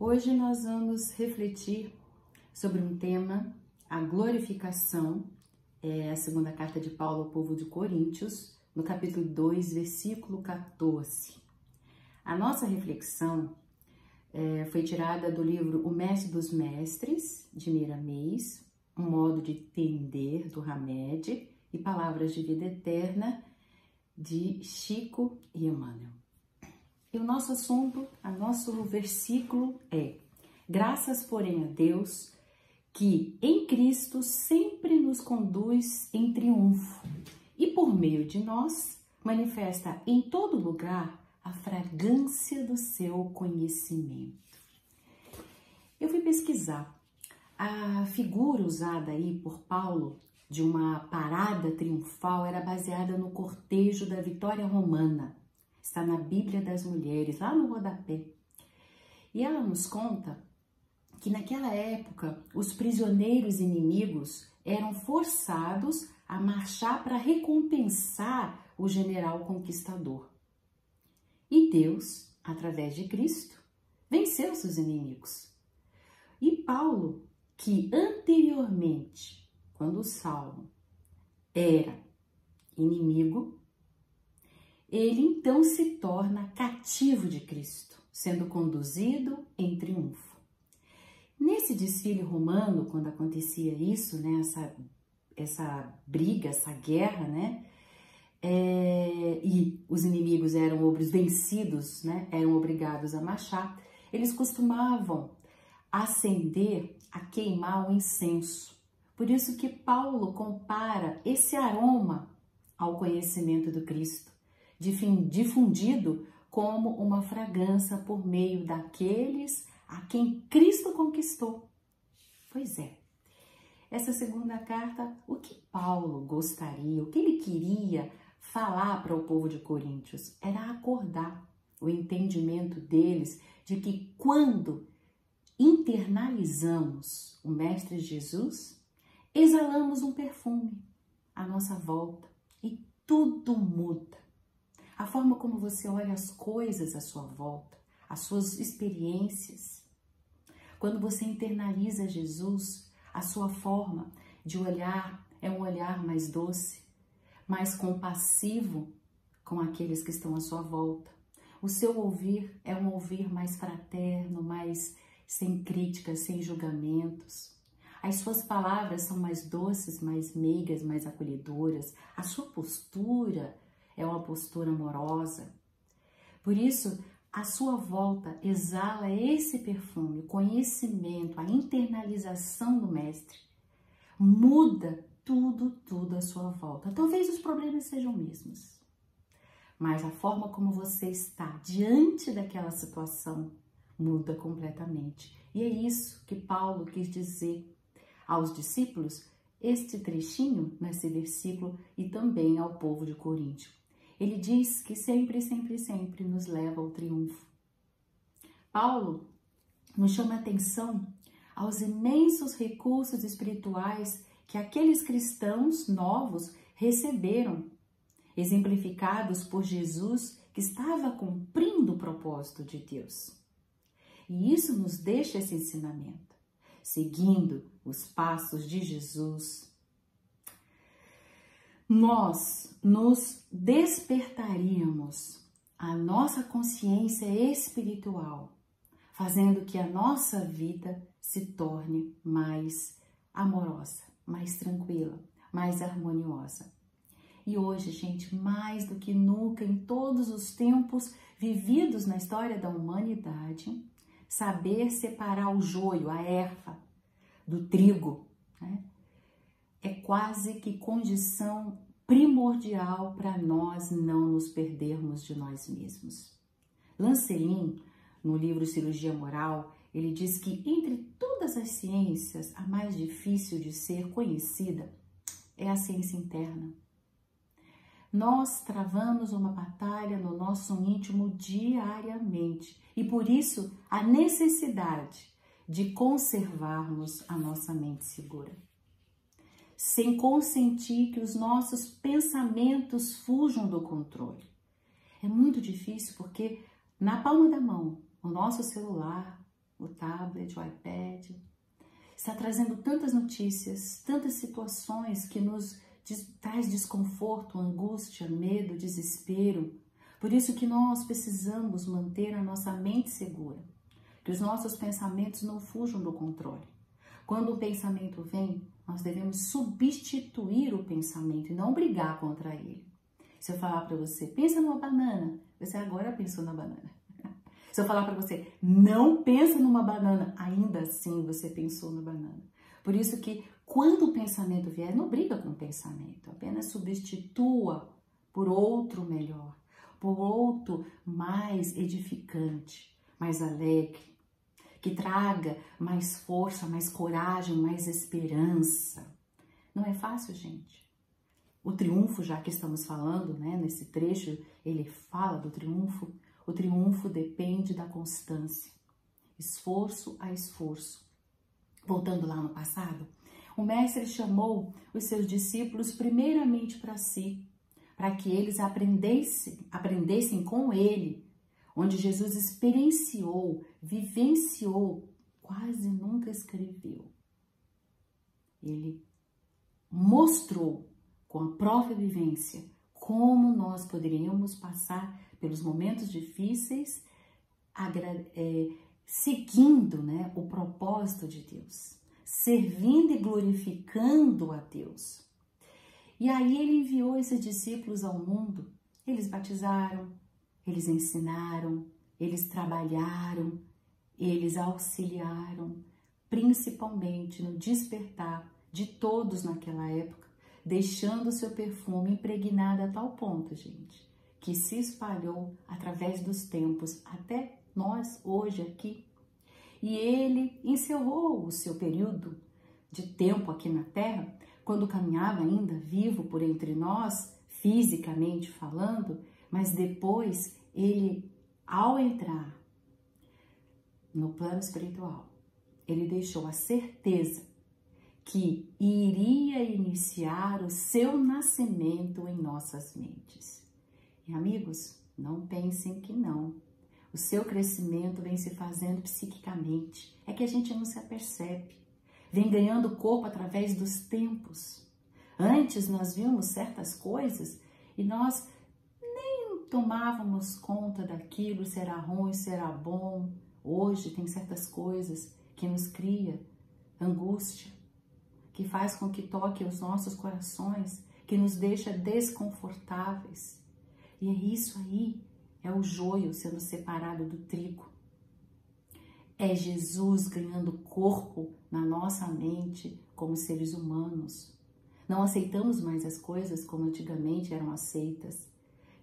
Hoje nós vamos refletir sobre um tema, a glorificação, a segunda carta de Paulo ao povo de Coríntios, no capítulo 2, versículo 14. A nossa reflexão foi tirada do livro O Mestre dos Mestres, de Miramês, Um Modo de Entender, do Hamed, e Palavras de Vida Eterna, de Chico e Emmanuel. E o nosso assunto, nosso versículo é: graças, porém, a Deus, que em Cristo sempre nos conduz em triunfo e por meio de nós manifesta em todo lugar a fragrância do seu conhecimento. Eu fui pesquisar. A figura usada aí por Paulo de uma parada triunfal era baseada no cortejo da Vitória Romana. Está na Bíblia das Mulheres, lá no rodapé. E ela nos conta que naquela época os prisioneiros inimigos eram forçados a marchar para recompensar o general conquistador. E Deus, através de Cristo, venceu seus inimigos. E Paulo, que anteriormente, quando Saulo era inimigo, ele então se torna cativo de Cristo, sendo conduzido em triunfo. Nesse desfile romano, quando acontecia isso, né, essa briga, essa guerra, né, e os inimigos os vencidos, né, eram obrigados a marchar, eles costumavam acender, a queimar o incenso. Por isso que Paulo compara esse aroma ao conhecimento do Cristo, difundido como uma fragrância por meio daqueles a quem Cristo conquistou. Pois é, essa segunda carta, o que Paulo gostaria, o que ele queria falar para o povo de Coríntios era acordar o entendimento deles de que quando internalizamos o Mestre Jesus, exalamos um perfume à nossa volta e tudo muda. A forma como você olha as coisas à sua volta, as suas experiências. Quando você internaliza Jesus, a sua forma de olhar é um olhar mais doce, mais compassivo com aqueles que estão à sua volta. O seu ouvir é um ouvir mais fraterno, mais sem críticas, sem julgamentos. As suas palavras são mais doces, mais meigas, mais acolhedoras. A sua postura é uma postura amorosa. Por isso, a sua volta exala esse perfume, o conhecimento, a internalização do Mestre. Muda tudo à sua volta. Talvez os problemas sejam os mesmos, mas a forma como você está diante daquela situação muda completamente. E é isso que Paulo quis dizer aos discípulos, este trechinho nesse versículo, e também ao povo de Coríntio. Ele diz que sempre nos leva ao triunfo. Paulo nos chama a atenção aos imensos recursos espirituais que aqueles cristãos novos receberam, exemplificados por Jesus, que estava cumprindo o propósito de Deus. E isso nos deixa esse ensinamento. Seguindo os passos de Jesus, nós nos despertaríamos a nossa consciência espiritual, fazendo que a nossa vida se torne mais amorosa, mais tranquila, mais harmoniosa. E hoje, gente, mais do que nunca, em todos os tempos vividos na história da humanidade, saber separar o joio, a erva, do trigo, né? É quase que condição primordial para nós não nos perdermos de nós mesmos. Lancelin, no livro Cirurgia Moral, ele diz que entre todas as ciências, a mais difícil de ser conhecida é a ciência interna. Nós travamos uma batalha no nosso íntimo diariamente e por isso a necessidade de conservarmos a nossa mente segura, sem consentir que os nossos pensamentos fujam do controle. É muito difícil porque na palma da mão, o nosso celular, o tablet, o iPad. Está trazendo tantas notícias, tantas situações que nos traz desconforto, angústia, medo, desespero. Por isso que nós precisamos manter a nossa mente segura, que os nossos pensamentos não fujam do controle. Quando o pensamento vem, nós devemos substituir o pensamento e não brigar contra ele. Se eu falar para você, pensa numa banana, você agora pensou na banana. Se eu falar para você, não pensa numa banana, ainda assim você pensou na banana. Por isso que quando o pensamento vier, não briga com o pensamento, apenas substitua por outro melhor, por outro mais edificante, mais alegre, que traga mais força, mais coragem, mais esperança. Não é fácil, gente. O triunfo, já que estamos falando, né, nesse trecho, ele fala do triunfo. O triunfo depende da constância, esforço a esforço. Voltando lá no passado, o mestre chamou os seus discípulos primeiramente para si, para que eles aprendessem com ele, onde Jesus experienciou, vivenciou, quase nunca escreveu. Ele mostrou com a própria vivência como nós poderíamos passar pelos momentos difíceis, seguindo, né, o propósito de Deus, servindo e glorificando a Deus. E aí ele enviou esses discípulos ao mundo. Eles batizaram, eles ensinaram, eles trabalharam, eles auxiliaram, principalmente no despertar de todos naquela época, deixando seu perfume impregnado a tal ponto, gente, que se espalhou através dos tempos até nós hoje aqui. E ele encerrou o seu período de tempo aqui na Terra, quando caminhava ainda vivo por entre nós, fisicamente falando, mas depois ele, ao entrar no plano espiritual, ele deixou a certeza que iria iniciar o seu nascimento em nossas mentes. E amigos, não pensem que não. O seu crescimento vem se fazendo psiquicamente. É que a gente não se apercebe. Vem ganhando corpo através dos tempos. Antes nós vimos certas coisas e nós nem tomávamos conta daquilo, se era ruim, se era bom. Hoje tem certas coisas que nos cria angústia, que faz com que toque os nossos corações, que nos deixa desconfortáveis. E é isso aí, é o joio sendo separado do trigo. É Jesus ganhando corpo na nossa mente como seres humanos. Não aceitamos mais as coisas como antigamente eram aceitas.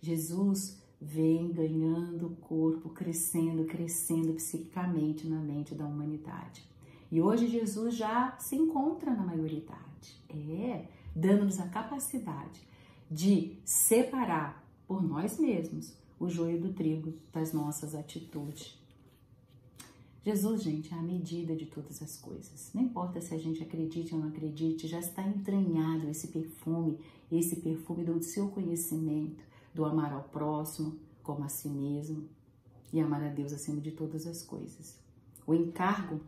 Jesus vem ganhando corpo, crescendo psiquicamente na mente da humanidade. E hoje Jesus já se encontra na maioridade, dando-nos a capacidade de separar por nós mesmos o joio do trigo das nossas atitudes. Jesus, gente, é a medida de todas as coisas. Não importa se a gente acredite ou não acredite, já está entranhado esse perfume do seu conhecimento, do amar ao próximo como a si mesmo e amar a Deus acima de todas as coisas. O encargo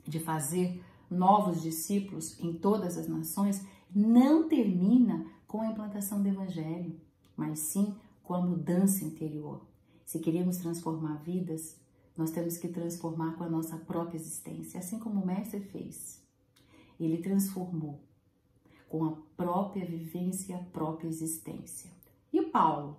de fazer novos discípulos em todas as nações não termina com a implantação do Evangelho, mas sim com a mudança interior. Se queremos transformar vidas, nós temos que transformar com a nossa própria existência, assim como o Mestre fez. Ele transformou com a própria vivência e a própria existência. E o Paulo?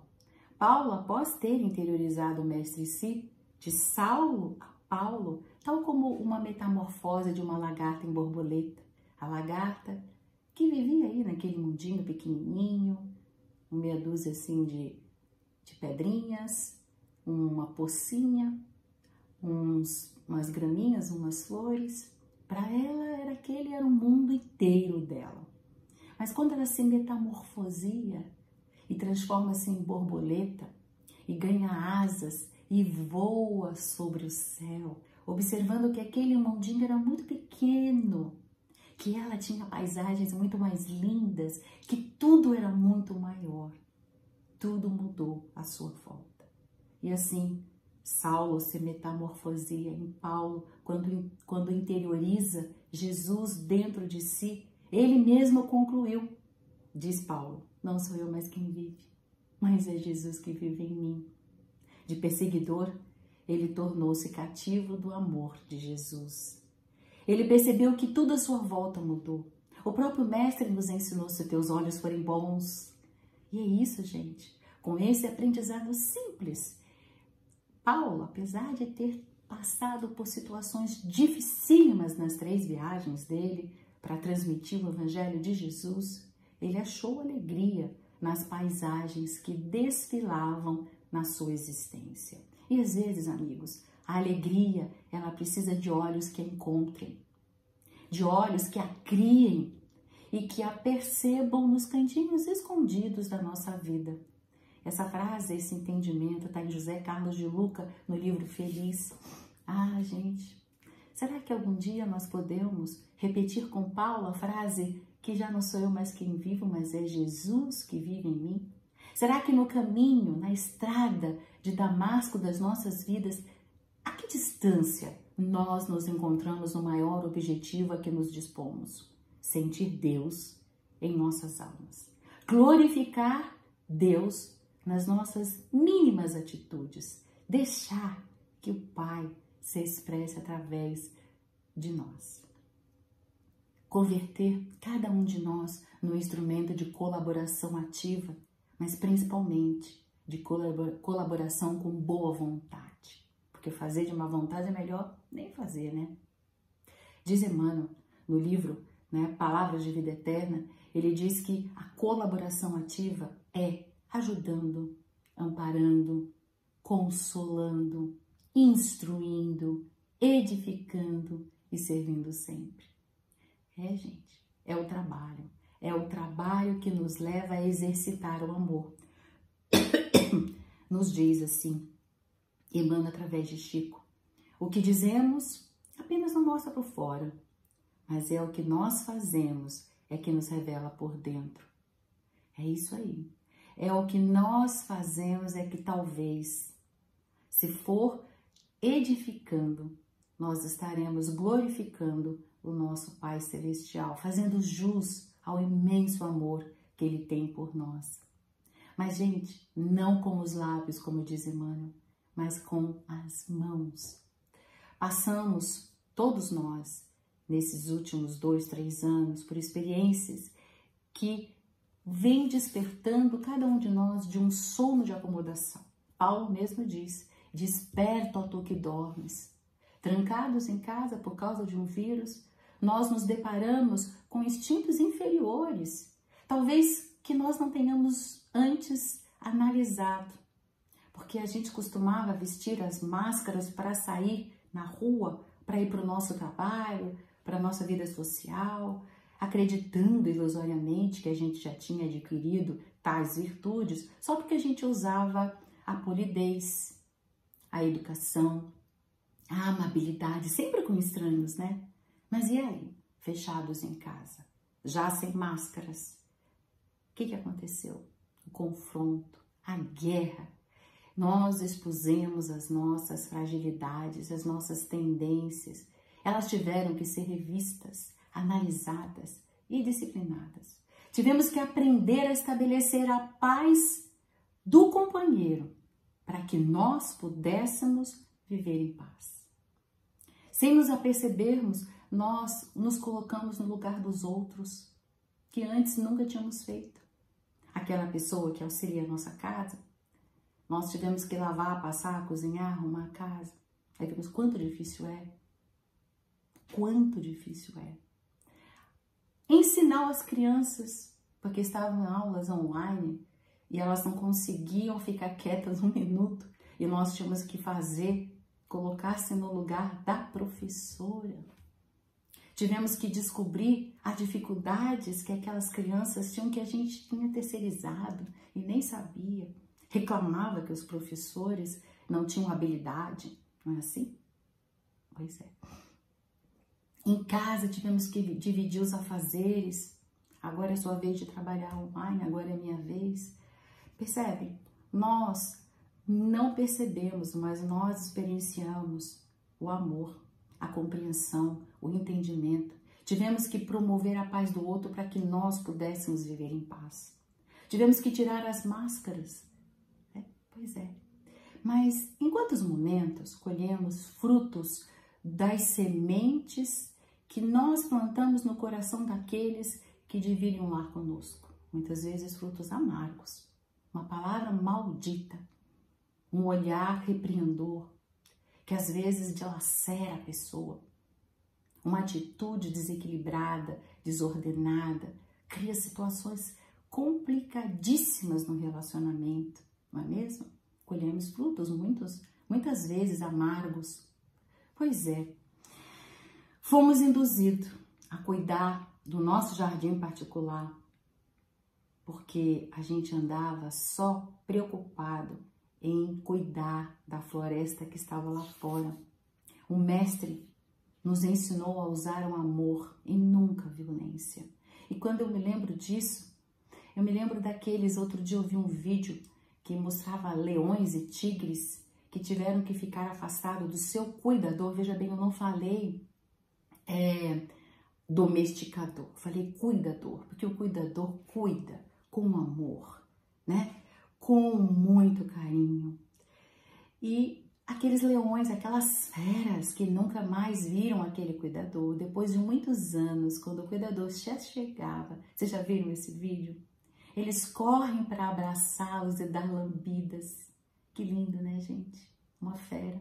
Paulo, após ter interiorizado o Mestre em si, de Saulo a Paulo, tal como uma metamorfose de uma lagarta em borboleta. A lagarta que vivia aí naquele mundinho pequenininho, meia dúzia assim de pedrinhas, uma pocinha, umas graminhas, umas flores. Para ela era o mundo inteiro dela. Mas quando ela se metamorfosia e transforma-se em borboleta e ganha asas e voa sobre o céu, observando que aquele mundinho era muito pequeno, que ela tinha paisagens muito mais lindas, que tudo era muito maior. Tudo mudou à sua volta. E assim Saulo se metamorfoseia em Paulo quando interioriza Jesus dentro de si. Ele mesmo concluiu, diz Paulo, não sou eu mais quem vive, mas é Jesus que vive em mim. De perseguidor, ele tornou-se cativo do amor de Jesus. Ele percebeu que tudo à sua volta mudou. O próprio Mestre nos ensinou: se teus olhos forem bons. E é isso, gente. Com esse aprendizado simples, Paulo, apesar de ter passado por situações dificílimas nas 3 viagens dele para transmitir o Evangelho de Jesus, ele achou alegria nas paisagens que desfilavam na sua existência. E às vezes, amigos, a alegria, ela precisa de olhos que a encontrem, de olhos que a criem e que a percebam nos cantinhos escondidos da nossa vida. Essa frase, esse entendimento está em José Carlos de Luca, no livro Feliz. Ah, gente, será que algum dia nós podemos repetir com Paulo a frase que já não sou eu mais quem vivo, mas é Jesus que vive em mim? Será que no caminho, na estrada de Damasco das nossas vidas, a que distância nós nos encontramos no maior objetivo a que nos dispomos? Sentir Deus em nossas almas. Glorificar Deus nas nossas mínimas atitudes. Deixar que o Pai se expresse através de nós. Converter cada um de nós no instrumento de colaboração ativa, mas principalmente de colaboração com boa vontade. Porque fazer de má vontade é melhor nem fazer, né? Diz Emmanuel, no livro Palavras de Vida Eterna, ele diz que a colaboração ativa é ajudando, amparando, consolando, instruindo, edificando e servindo sempre. Gente, é o trabalho que nos leva a exercitar o amor. Nos diz assim, Emmanuel através de Chico, o que dizemos apenas não mostra por fora, mas é o que nós fazemos é que nos revela por dentro. É isso aí. É o que nós fazemos é que talvez, se for edificando, nós estaremos glorificando o nosso Pai Celestial, fazendo jus ao imenso amor que Ele tem por nós. Mas, gente, não com os lábios, como diz Emmanuel, mas com as mãos. Passamos, todos nós, nesses últimos 2, 3 anos, por experiências que vêm despertando cada um de nós de um sono de acomodação. Paulo mesmo diz, desperta, ó tu que dormes. Trancados em casa por causa de um vírus, nós nos deparamos com instintos inferiores, talvez que nós não tenhamos antes analisado, porque a gente costumava vestir as máscaras para sair na rua, para ir para o nosso trabalho, para a nossa vida social, acreditando ilusoriamente que a gente já tinha adquirido tais virtudes, só porque a gente usava a polidez, a educação, a amabilidade, sempre com estranhos, né? Mas e aí? Fechados em casa, já sem máscaras. O que aconteceu? O confronto, a guerra. Nós expusemos as nossas fragilidades, as nossas tendências. Elas tiveram que ser revistas, analisadas e disciplinadas. Tivemos que aprender a estabelecer a paz do companheiro para que nós pudéssemos viver em paz. Sem nos apercebermos, nós nos colocamos no lugar dos outros, que antes nunca tínhamos feito. Aquela pessoa que auxilia a nossa casa, nós tivemos que lavar, passar, cozinhar, arrumar a casa. Aí vemos quanto difícil é. Quanto difícil é. Ensinar as crianças, porque estavam em aulas online e elas não conseguiam ficar quietas um minuto e nós tínhamos que colocar-se no lugar da professora. Tivemos que descobrir as dificuldades que aquelas crianças tinham que a gente tinha terceirizado e nem sabia. Reclamava que os professores não tinham habilidade, não é assim? Pois é. Em casa tivemos que dividir os afazeres. Agora é sua vez de trabalhar online, agora é minha vez. Percebe? Nós não percebemos, mas nós experienciamos o amor, a compreensão, o entendimento. Tivemos que promover a paz do outro para que nós pudéssemos viver em paz. Tivemos que tirar as máscaras. Pois é. Mas em quantos momentos colhemos frutos das sementes que nós plantamos no coração daqueles que dividem o lar conosco? Muitas vezes frutos amargos, uma palavra maldita, um olhar repreendor, que às vezes dilacera a pessoa, uma atitude desequilibrada, desordenada, cria situações complicadíssimas no relacionamento, não é mesmo? Colhemos frutos muitas vezes amargos. Pois é, fomos induzidos a cuidar do nosso jardim particular, porque a gente andava só preocupado em cuidar da floresta que estava lá fora. O mestre nos ensinou a usar o amor e nunca a violência. E quando eu me lembro disso, eu me lembro daqueles, outro dia eu vi um vídeo que mostrava leões e tigres que tiveram que ficar afastados do seu cuidador. Veja bem, eu não falei domesticador, falei cuidador, porque o cuidador cuida com amor, né? Com muito carinho. E aqueles leões, aquelas feras que nunca mais viram aquele cuidador, depois de muitos anos, quando o cuidador já chegava, vocês já viram esse vídeo? Eles correm para abraçá-los e dar lambidas. Que lindo, né, gente? Uma fera.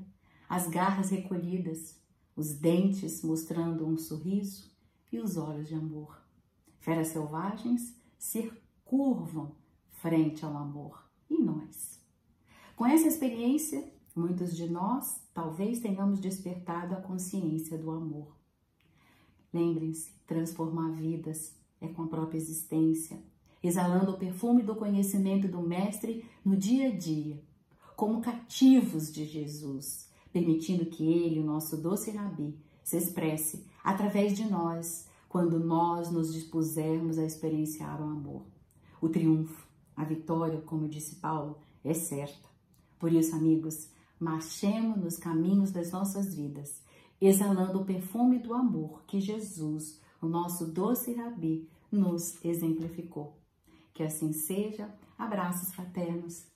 As garras recolhidas, os dentes mostrando um sorriso e os olhos de amor. Feras selvagens se curvam frente ao amor. E nós? Com essa experiência, muitos de nós talvez tenhamos despertado a consciência do amor. Lembrem-se, transformar vidas é com a própria existência, exalando o perfume do conhecimento do Mestre no dia a dia, como cativos de Jesus, permitindo que Ele, o nosso doce Rabi, se expresse através de nós, quando nós nos dispusermos a experienciar o amor. O triunfo, a vitória, como disse Paulo, é certa. Por isso, amigos, marchemos nos caminhos das nossas vidas, exalando o perfume do amor que Jesus, o nosso doce Rabi, nos exemplificou. Que assim seja. Abraços fraternos.